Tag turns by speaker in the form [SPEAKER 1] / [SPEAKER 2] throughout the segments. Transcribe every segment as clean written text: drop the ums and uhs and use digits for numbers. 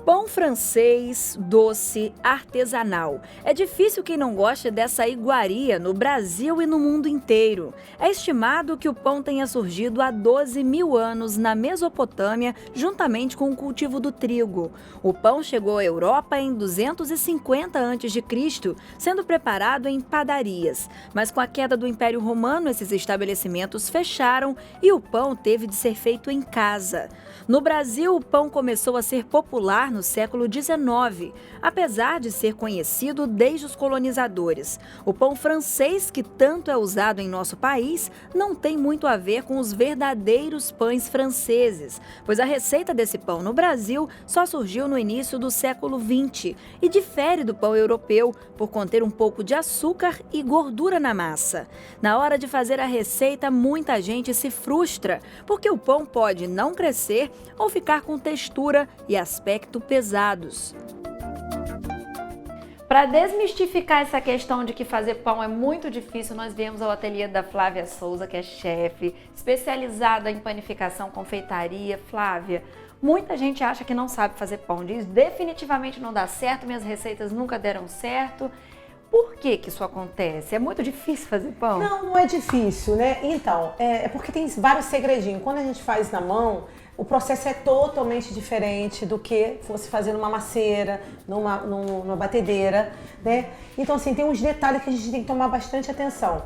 [SPEAKER 1] Pão francês, doce, artesanal. É difícil quem não goste dessa iguaria no Brasil e no mundo inteiro. É estimado que o pão tenha surgido há 12 mil anos na Mesopotâmia, juntamente com o cultivo do trigo. O pão chegou à Europa em 250 a.C., sendo preparado em padarias. Mas com a queda do Império Romano, esses estabelecimentos fecharam e o pão teve de ser feito em casa. No Brasil, o pão começou a ser popular no século XIX, apesar de ser conhecido desde os colonizadores. O pão francês, que tanto é usado em nosso país, não tem muito a ver com os verdadeiros pães franceses, pois a receita desse pão no Brasil só surgiu no início do século XX e difere do pão europeu por conter um pouco de açúcar e gordura na massa. Na hora de fazer a receita, muita gente se frustra, porque o pão pode não crescer ou ficar com textura e aspecto pesados.
[SPEAKER 2] Para desmistificar essa questão de que fazer pão é muito difícil, nós viemos ao ateliê da Flávia Souza, que é chefe, especializada em panificação, confeitaria. Flávia, muita gente acha que não sabe fazer pão, diz definitivamente não dá certo, minhas receitas nunca deram certo. Por que que isso acontece? É muito difícil fazer pão?
[SPEAKER 3] Não é difícil, né? Então, é porque tem vários segredinhos. Quando a gente faz na mão, o processo é totalmente diferente do que fosse fazer numa maceira, numa batedeira, né? Então, assim, tem uns detalhes que a gente tem que tomar bastante atenção.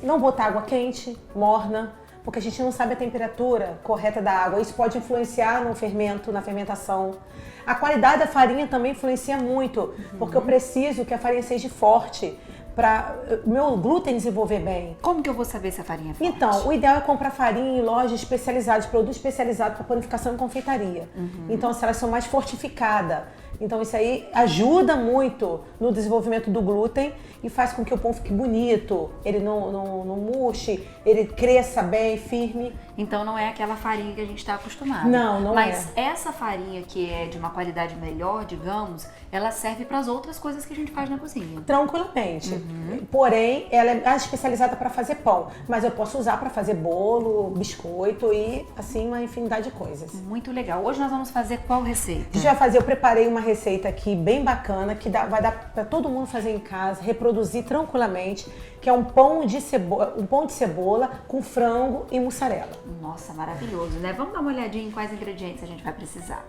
[SPEAKER 3] Não botar água quente, morna, porque a gente não sabe a temperatura correta da água. Isso pode influenciar no fermento, na fermentação. A qualidade da farinha também influencia muito, porque eu preciso que a farinha seja forte para o meu glúten desenvolver bem.
[SPEAKER 2] Como que eu vou saber se a farinha é forte?
[SPEAKER 3] Então, o ideal é comprar farinha em lojas especializadas, produtos especializados para panificação e confeitaria. Então, se elas são mais fortificadas. Então, isso aí ajuda muito no desenvolvimento do glúten e faz com que o pão fique bonito, ele não murche, ele cresça bem, firme.
[SPEAKER 2] Então não é aquela farinha que a gente está acostumado.
[SPEAKER 3] Não
[SPEAKER 2] Mas essa farinha que é de uma qualidade melhor, digamos, ela serve para as outras coisas que a gente faz na cozinha.
[SPEAKER 3] Tranquilamente. Porém, ela é especializada para fazer pão, mas eu posso usar para fazer bolo, biscoito e assim uma infinidade de coisas.
[SPEAKER 2] Muito legal. Hoje nós vamos fazer qual receita?
[SPEAKER 3] Eu preparei uma receita aqui bem bacana que vai dar para todo mundo fazer em casa, reproduzir tranquilamente, que é um pão de cebola com frango e mussarela.
[SPEAKER 2] Nossa, maravilhoso, né? Vamos dar uma olhadinha em quais ingredientes a gente vai precisar.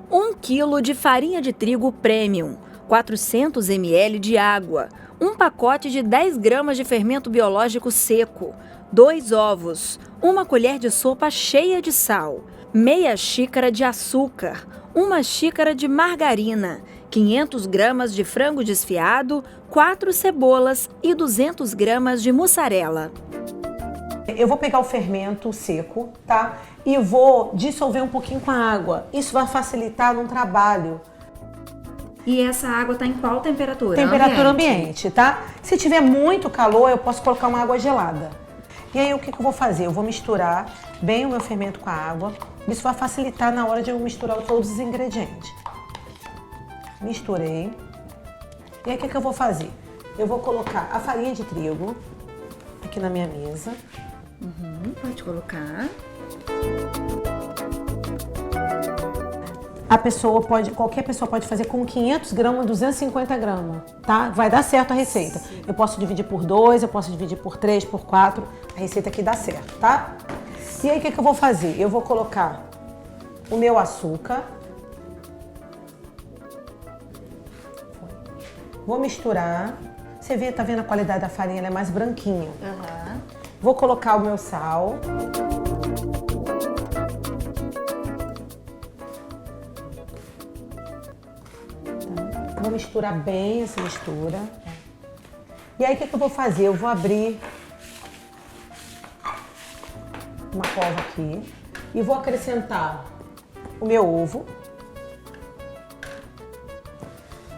[SPEAKER 1] 1 quilo de farinha de trigo premium, 400 ml de água, um pacote de 10 gramas de fermento biológico seco, 2 ovos, uma colher de sopa cheia de sal, meia xícara de açúcar, uma xícara de margarina, 500 gramas de frango desfiado, 4 cebolas e 200 gramas de mussarela.
[SPEAKER 3] Eu vou pegar o fermento seco, tá? E vou dissolver um pouquinho com a água. Isso vai facilitar no trabalho.
[SPEAKER 2] E essa água tá em qual temperatura?
[SPEAKER 3] Temperatura ambiente, tá? Se tiver muito calor, eu posso colocar uma água gelada. E aí, o que eu vou fazer? Eu vou misturar bem o meu fermento com a água. Isso vai facilitar na hora de eu misturar todos os ingredientes. Misturei. E aí, o que eu vou fazer? Eu vou colocar a farinha de trigo aqui na minha mesa.
[SPEAKER 2] Pode colocar.
[SPEAKER 3] Qualquer pessoa pode fazer com 500 gramas, 250 gramas, tá? Vai dar certo a receita. Eu posso dividir por 2, eu posso dividir por 3, por 4. A receita aqui dá certo, tá? E aí, o que eu vou fazer? Eu vou colocar o meu açúcar. Vou misturar. Você tá vendo a qualidade da farinha? Ela é mais branquinha. Vou colocar o meu sal. Vou misturar bem essa mistura. E aí, o que eu vou fazer? Eu vou abrir uma cova aqui e vou acrescentar o meu ovo.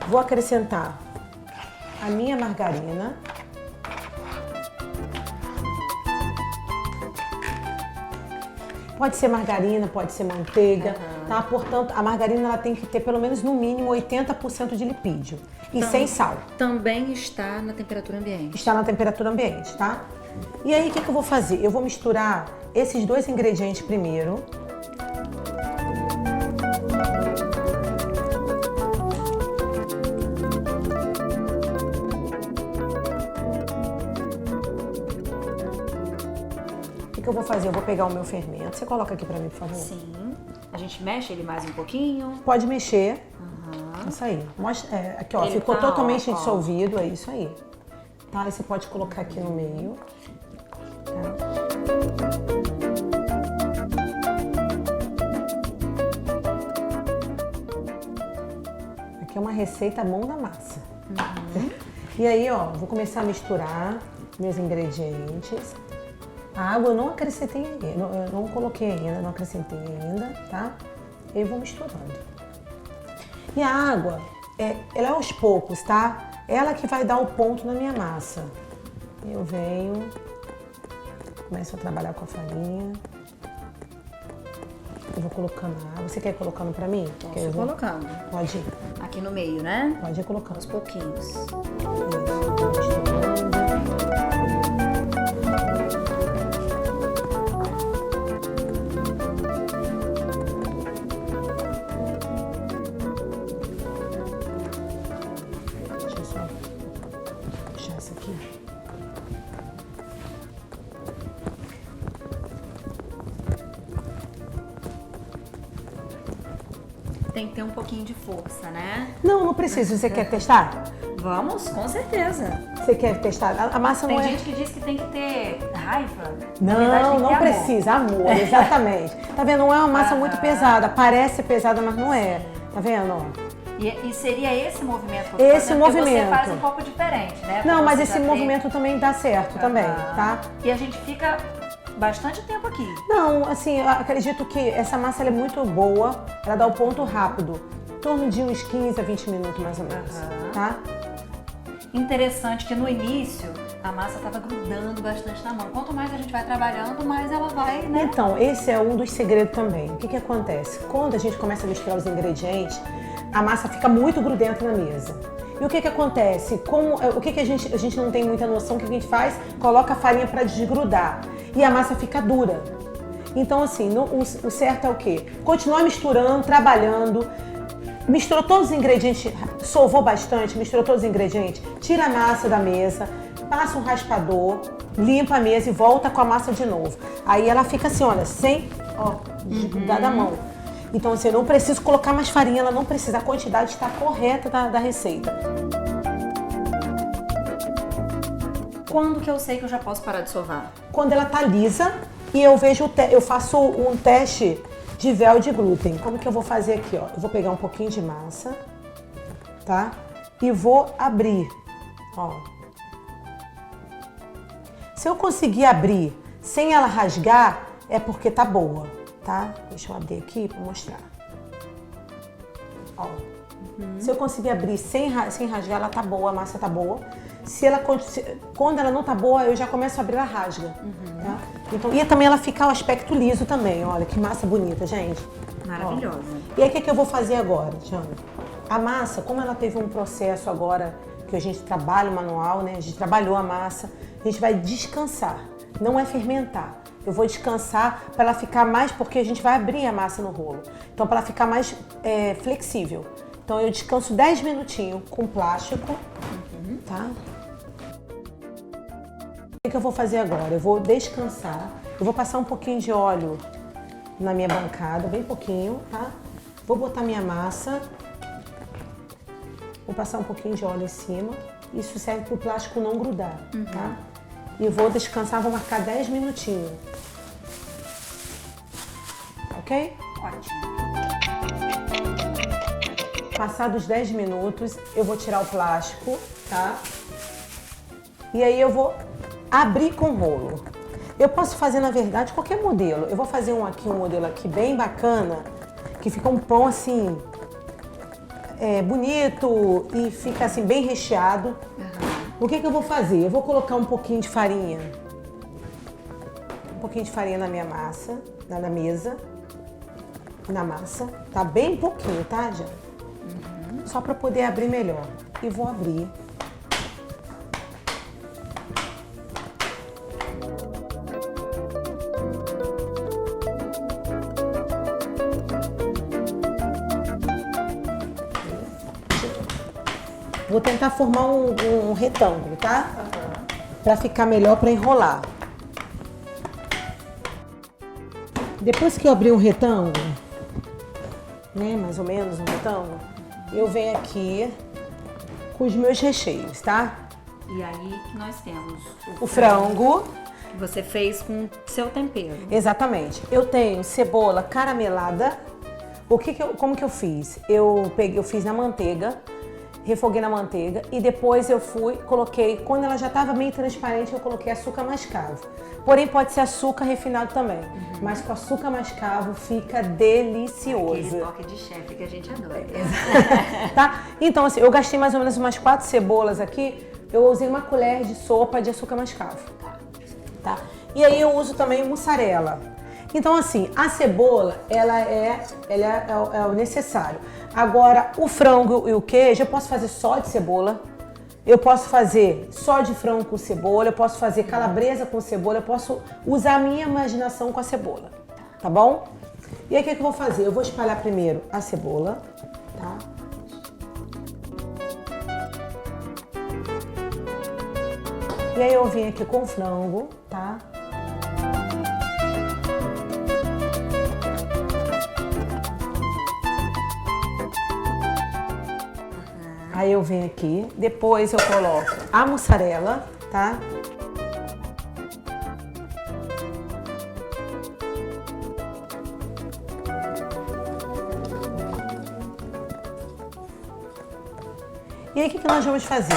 [SPEAKER 3] Vou acrescentar a minha margarina. Pode ser margarina, pode ser manteiga, tá? Portanto, a margarina ela tem que ter pelo menos no mínimo 80% de lipídio e sem sal.
[SPEAKER 2] Também está na temperatura ambiente.
[SPEAKER 3] Está na temperatura ambiente, tá? E aí, o que eu vou fazer? Eu vou misturar esses dois ingredientes primeiro. que eu vou fazer? Eu vou pegar o meu fermento. Você coloca aqui pra mim, por favor?
[SPEAKER 1] Sim. A gente mexe ele mais um pouquinho.
[SPEAKER 3] Pode mexer. Isso aí. Mostra, aqui, ó.
[SPEAKER 1] Ele
[SPEAKER 3] Ficou
[SPEAKER 1] tá,
[SPEAKER 3] totalmente
[SPEAKER 1] ó.
[SPEAKER 3] dissolvido. É isso aí. Tá? Aí você pode colocar aqui no meio. Tá? Aqui é uma receita mão da massa. E aí, ó, vou começar a misturar meus ingredientes. A água eu não acrescentei ainda, eu não coloquei ainda, não acrescentei ainda, tá? E vou misturando. E a água, ela é aos poucos, tá? Ela que vai dar o ponto na minha massa. Eu venho, começo a trabalhar com a farinha. Eu vou colocando a água. Você quer ir colocando pra mim?
[SPEAKER 1] Posso colocando.
[SPEAKER 3] Pode ir.
[SPEAKER 1] Aqui no meio, né?
[SPEAKER 3] Pode ir colocando.
[SPEAKER 1] Aos pouquinhos.
[SPEAKER 3] Isso, vou misturando. Deixa eu só puxar essa aqui.
[SPEAKER 1] Tem que ter um pouquinho de força, né?
[SPEAKER 3] Não, não precisa. Você quer testar?
[SPEAKER 1] Vamos, com certeza.
[SPEAKER 3] Você quer testar? A massa
[SPEAKER 1] Tem
[SPEAKER 3] não é...
[SPEAKER 1] gente que diz que tem que ter raiva. Na verdade,
[SPEAKER 3] Não,
[SPEAKER 1] tem que
[SPEAKER 3] não
[SPEAKER 1] ter amor.
[SPEAKER 3] precisa. Amor, exatamente. Tá vendo? Não é uma massa muito pesada. Parece pesada, mas não é. Tá vendo? Ó?
[SPEAKER 1] E seria esse movimento que eu tô
[SPEAKER 3] Esse
[SPEAKER 1] fazendo, porque
[SPEAKER 3] movimento.
[SPEAKER 1] você faz um pouco diferente, né?
[SPEAKER 3] Não,
[SPEAKER 1] Porque
[SPEAKER 3] mas
[SPEAKER 1] você
[SPEAKER 3] esse
[SPEAKER 1] já tem-
[SPEAKER 3] movimento também dá certo também, tá?
[SPEAKER 1] E a gente fica bastante tempo aqui.
[SPEAKER 3] Não, assim, eu acredito que essa massa ela é muito boa. Ela dá o ponto rápido. Em torno de uns 15 a 20 minutos, mais ou menos, tá?
[SPEAKER 1] Interessante que no início a massa estava grudando bastante na mão. Quanto mais a gente vai trabalhando, mais ela vai, né?
[SPEAKER 3] Então, esse é um dos segredos também. O que que acontece? Quando a gente começa a misturar os ingredientes, a massa fica muito grudenta na mesa. E o que que acontece? O que que a gente não tem muita noção, o que a gente faz? Coloca a farinha para desgrudar e a massa fica dura. Então, assim, o certo é o quê? Continuar misturando, trabalhando. Misturou todos os ingredientes, sovou bastante, misturou todos os ingredientes, tira a massa da mesa, passa um raspador, limpa a mesa e volta com a massa de novo. Aí ela fica assim, olha, sem desgrudar da mão. Então, assim, eu não preciso colocar mais farinha, ela não precisa, a quantidade está correta da receita.
[SPEAKER 1] Quando que eu sei que eu já posso parar de sovar?
[SPEAKER 3] Quando ela tá lisa e eu vejo, eu faço um teste de véu de glúten. Como que eu vou fazer aqui, ó? Eu vou pegar um pouquinho de massa, tá? E vou abrir, ó. Se eu conseguir abrir sem ela rasgar, é porque tá boa, tá? Deixa eu abrir aqui pra mostrar. Ó. Se eu conseguir abrir sem rasgar, ela tá boa, a massa tá boa. Quando ela não tá boa, eu já começo a abrir, ela rasga. Tá? Então, e também ela fica o aspecto liso também. Olha que massa bonita, gente.
[SPEAKER 1] Maravilhosa.
[SPEAKER 3] Ó. E aí o que eu vou fazer agora, Jana? A massa, como ela teve um processo agora que a gente trabalha o manual, né? A gente trabalhou a massa, a gente vai descansar. Não é fermentar. Eu vou descansar para ela ficar mais, porque a gente vai abrir a massa no rolo. Então, para ela ficar mais flexível. Então, eu descanso 10 minutinhos com plástico, tá? O que eu vou fazer agora? Eu vou descansar, eu vou passar um pouquinho de óleo na minha bancada, bem pouquinho, tá? Vou botar minha massa, vou passar um pouquinho de óleo em cima. Isso serve para o plástico não grudar, tá? E eu vou descansar, vou marcar 10 minutinhos. Ok?
[SPEAKER 1] Ótimo.
[SPEAKER 3] Passados 10 minutos, eu vou tirar o plástico, tá? E aí eu vou abrir com rolo. Eu posso fazer, na verdade, qualquer modelo. Eu vou fazer um modelo aqui bem bacana, que fica um pão assim, bonito e fica assim bem recheado. O que eu vou fazer? Eu vou colocar um pouquinho de farinha. Um pouquinho de farinha na minha massa, na mesa. Na massa. Tá bem pouquinho, tá, Jana? Só para poder abrir melhor. E vou abrir. Vou tentar formar um retângulo, tá? Para ficar melhor para enrolar. Depois que eu abrir um retângulo, né, mais ou menos um retângulo, eu venho aqui com os meus recheios, tá?
[SPEAKER 1] E aí que nós temos
[SPEAKER 3] O frango.
[SPEAKER 1] que você fez com seu tempero.
[SPEAKER 3] Exatamente. Eu tenho cebola caramelada. Como que eu fiz? Eu fiz na manteiga, refoguei na manteiga e depois coloquei, quando ela já estava meio transparente, eu coloquei açúcar mascavo. Porém, pode ser açúcar refinado também, mas com açúcar mascavo fica delicioso.
[SPEAKER 1] Aquele toque de chefe que a gente adora.
[SPEAKER 3] Tá? Então, assim, eu gastei mais ou menos umas 4 cebolas aqui, eu usei uma colher de sopa de açúcar mascavo. Tá? E aí eu uso também mussarela. Então, assim, a cebola, ela é o necessário. Agora, o frango e o queijo, eu posso fazer só de cebola, eu posso fazer só de frango com cebola, eu posso fazer calabresa com cebola, eu posso usar a minha imaginação com a cebola, tá bom? E aí, o que eu vou fazer? Eu vou espalhar primeiro a cebola, tá? E aí eu vim aqui com o frango, tá? Aí eu venho aqui, depois eu coloco a mussarela, tá? E aí o que nós vamos fazer?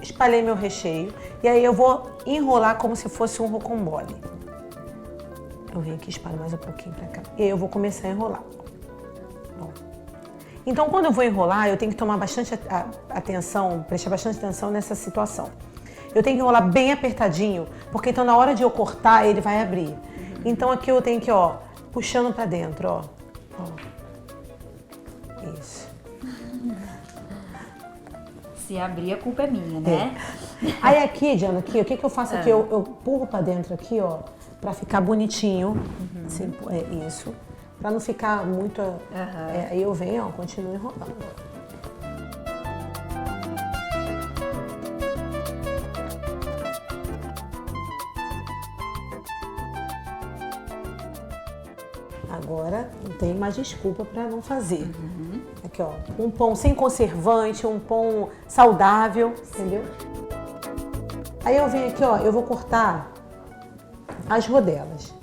[SPEAKER 3] Espalhei meu recheio e aí eu vou enrolar como se fosse um rocambole. Eu venho aqui, espalho mais um pouquinho pra cá. E aí eu vou começar a enrolar. Bom. Então, quando eu vou enrolar, eu tenho que tomar bastante atenção, prestar bastante atenção nessa situação. Eu tenho que enrolar bem apertadinho, porque então na hora de eu cortar, ele vai abrir. Então aqui eu tenho que, ó, puxando pra dentro, ó. Isso.
[SPEAKER 1] Se abrir, a culpa é minha, né?
[SPEAKER 3] Aí aqui, Diana, aqui, o que eu faço aqui? Eu empurro pra dentro aqui, ó, pra ficar bonitinho. Assim, isso. Pra não ficar muito... aí eu venho, ó, continuo enrolando. Agora não tem mais desculpa pra não fazer. Aqui, ó, um pão sem conservante, um pão saudável, entendeu? Aí eu venho aqui, ó, eu vou cortar as rodelas.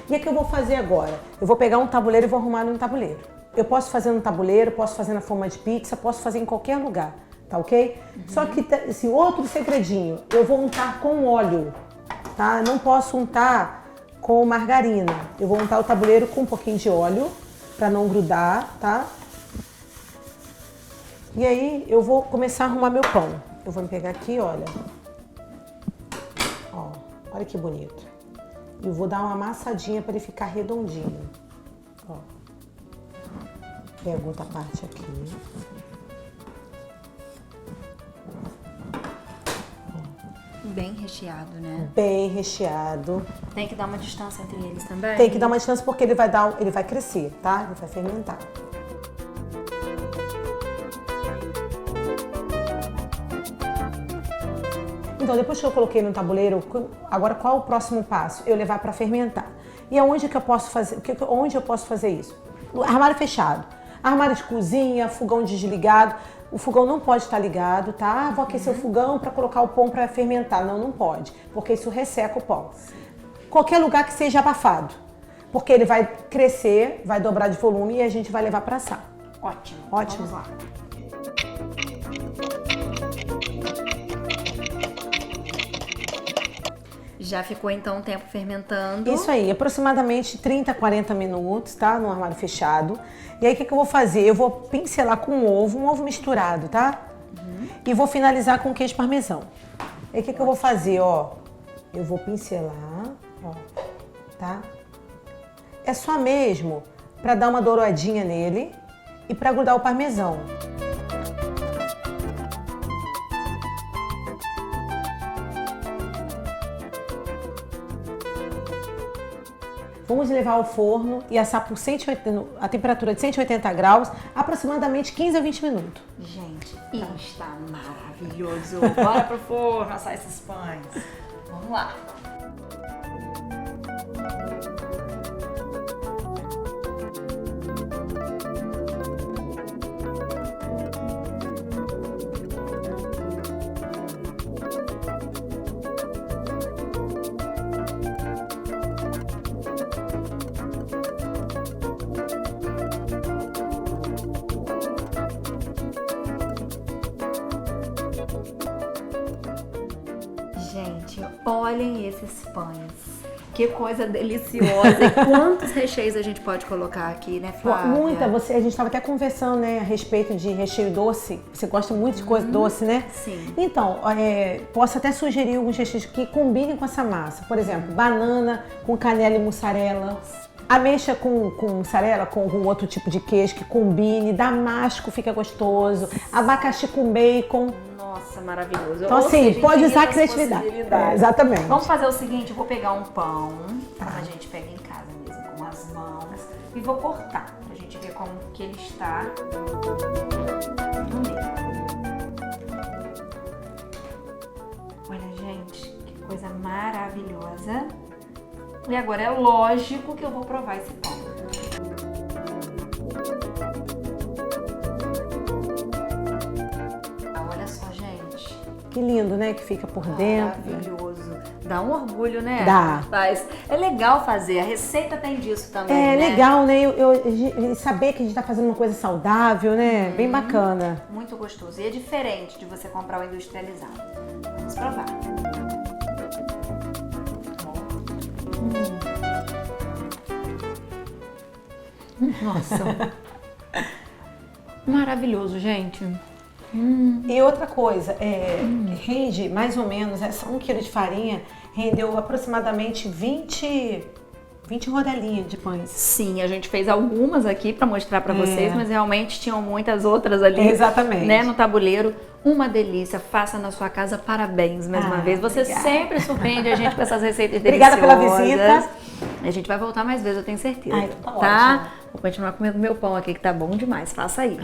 [SPEAKER 3] E o que eu vou fazer agora? Eu vou pegar um tabuleiro e vou arrumar no tabuleiro. Eu posso fazer no tabuleiro, posso fazer na forma de pizza, posso fazer em qualquer lugar, tá ok? Só que, esse outro segredinho, eu vou untar com óleo, tá? Não posso untar com margarina. Eu vou untar o tabuleiro com um pouquinho de óleo, pra não grudar, tá? E aí, eu vou começar a arrumar meu pão. Eu vou me pegar aqui, olha. Ó, olha que bonito. E eu vou dar uma amassadinha para ele ficar redondinho. Ó. Pego outra parte aqui.
[SPEAKER 1] Bem recheado, né?
[SPEAKER 3] Bem recheado.
[SPEAKER 1] Tem que dar uma distância entre eles também?
[SPEAKER 3] Tem que dar uma distância porque ele vai crescer, tá? Ele vai fermentar. Então, depois que eu coloquei no tabuleiro, agora qual o próximo passo? Eu levar para fermentar. E aonde que eu posso fazer? Onde eu posso fazer isso? No armário fechado. Armário de cozinha, fogão desligado. O fogão não pode estar ligado, tá? Vou aquecer o fogão para colocar o pão para fermentar. Não, não pode, porque isso resseca o pão. Qualquer lugar que seja abafado, porque ele vai crescer, vai dobrar de volume e a gente vai levar para assar.
[SPEAKER 1] Ótimo.
[SPEAKER 3] Ótimo.
[SPEAKER 1] Vamos lá. Já ficou então um tempo fermentando.
[SPEAKER 3] Isso aí, aproximadamente 30, 40 minutos, tá? No armário fechado. E aí o que eu vou fazer? Eu vou pincelar com um ovo misturado, tá? E vou finalizar com queijo parmesão. E aí o que eu vou fazer, ó? Eu vou pincelar, ó, tá? É só mesmo pra dar uma douradinha nele e pra grudar o parmesão. Vamos levar ao forno e assar por a temperatura de 180 graus, aproximadamente 15 a 20 minutos.
[SPEAKER 1] Gente,
[SPEAKER 2] E está maravilhoso. Bora pro forno assar esses pães. Vamos lá. Gente, olhem esses pães. Que coisa deliciosa. E quantos recheios a gente pode colocar aqui, né, Flávia?
[SPEAKER 3] Muita. A gente estava até conversando, né, a respeito de recheio doce. Você gosta muito de coisa doce, né?
[SPEAKER 2] Sim.
[SPEAKER 3] Então, posso até sugerir alguns recheios que combinem com essa massa. Por exemplo, banana com canela e mussarela. Ameixa com mussarela, com outro tipo de queijo que combine. Damasco fica gostoso. Abacaxi com bacon.
[SPEAKER 2] Nossa, maravilhoso.
[SPEAKER 3] Então,
[SPEAKER 2] Ou
[SPEAKER 3] assim,
[SPEAKER 2] seja,
[SPEAKER 3] pode usar a
[SPEAKER 2] infinitas
[SPEAKER 3] criatividade.
[SPEAKER 2] possibilidades.
[SPEAKER 3] Exatamente.
[SPEAKER 2] Vamos fazer o seguinte, eu vou pegar um pão, a gente pega em casa mesmo, com as mãos, e vou cortar, pra gente ver como que ele está no meio. Olha, gente, que coisa maravilhosa. E agora é lógico que eu vou provar esse pão. Olha só, gente.
[SPEAKER 3] Que lindo, né? Que fica por dentro.
[SPEAKER 2] Maravilhoso. Dá um orgulho, né?
[SPEAKER 3] Dá.
[SPEAKER 2] Mas é legal fazer. A receita tem disso também,
[SPEAKER 3] É
[SPEAKER 2] né?
[SPEAKER 3] legal, né? Saber que a gente tá fazendo uma coisa saudável, né? Bem bacana.
[SPEAKER 2] Muito gostoso. E é diferente de você comprar o industrializado. Vamos provar. Nossa. Maravilhoso, gente.
[SPEAKER 3] E outra coisa, rende mais ou menos, essa 1 quilo de farinha rendeu aproximadamente 20 rodelinhas de pães.
[SPEAKER 2] Sim, a gente fez algumas aqui pra mostrar pra vocês, mas realmente tinham muitas outras ali.
[SPEAKER 3] Exatamente.
[SPEAKER 2] Né, no tabuleiro. Uma delícia, faça na sua casa, parabéns mais uma vez. Você
[SPEAKER 3] obrigada.
[SPEAKER 2] sempre surpreende a gente com essas receitas
[SPEAKER 3] Obrigada
[SPEAKER 2] deliciosas.
[SPEAKER 3] pela visita.
[SPEAKER 2] A gente vai voltar mais vezes, eu tenho certeza.
[SPEAKER 3] Ai, então tá
[SPEAKER 2] tá?
[SPEAKER 3] ótimo.
[SPEAKER 2] Vou continuar comendo meu pão aqui, que tá bom demais. Faça aí.